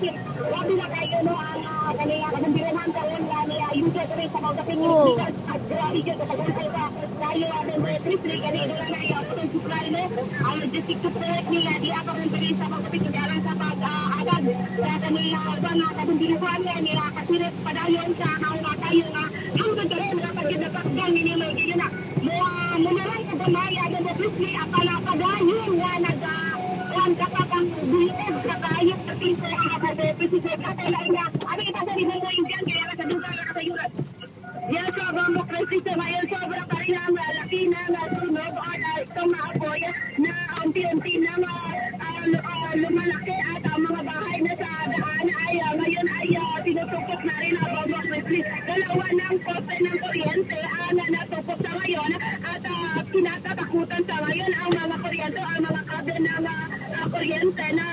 kasi grabe na kayo no ang kanila kanang karon nga niya yung rin sa mga kaping at grabe dyan sa pagkakal ka tayo ang tripli kanina na iya ang supply no ang logistic support nila di ako rin bilis sa mga kaping sa pag-agad kaya kanila ba nga katong binukuan niya kasirit padayon sa kauna tayo nga hanggang karon nga pagkinapagdan ninyo may gilin na munaran ka gamay ang tripli akala padayon nga nag-kuhan ka pa kang buliog sa kayo sa pinto ang kapag-episode katay nga ano kita sa rin mo yung dyan kaya sa duga ka sa yurat yan sobrang mokrasista ngayon sobrang pa rin ang laki na sunog at itong mga apoy na unti-unti na lumalaki at ang mga bahay na sa daan ay ngayon ay tinutupok na rin ang bombok resist. Dalawa ng poste ng kuryente na natupok sa ngayon at kinatatakutan sa ngayon ang mga kuryente, ang mga kabe ng kuryente na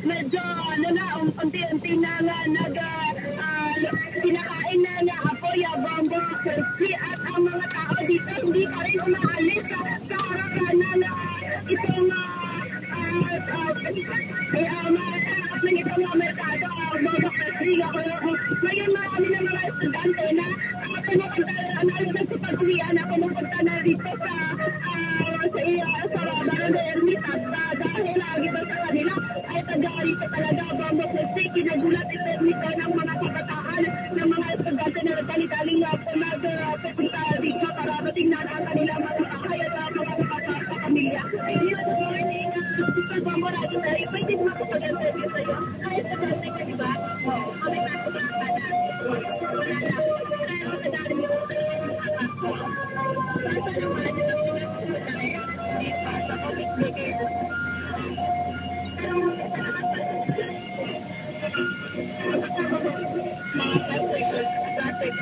medyo unti-unti na kinakain na apoy bombok resist at ang mga tao dito hindi pa rin umaalis sa harapan na itong mataas ng itong merkado bombok resist. Ngayon marami na mga estudyante na nagsipag-uwian na pumupunta na dito sa Barangay Ermita dahil iba sa kanila ay taga-rito talaga bombok resist. Kinagulat ito nito ng mga kabataan ng mga estudyante na nagdali-daling pupunta dito para matingnan ang kanilang mga bahay at mga pamilya. Good morning, Super Bombo natin na pwede mo ako pag-interview sa'yo. Ay, estudyante ka, di ba? Kami na ako na wala na. Kaya ako sa dali mo sa'yo ang kakako. Nasa naman nila ko na pumunta hindi pa sa COVID-19. Pero talagang mga plastic, plastic,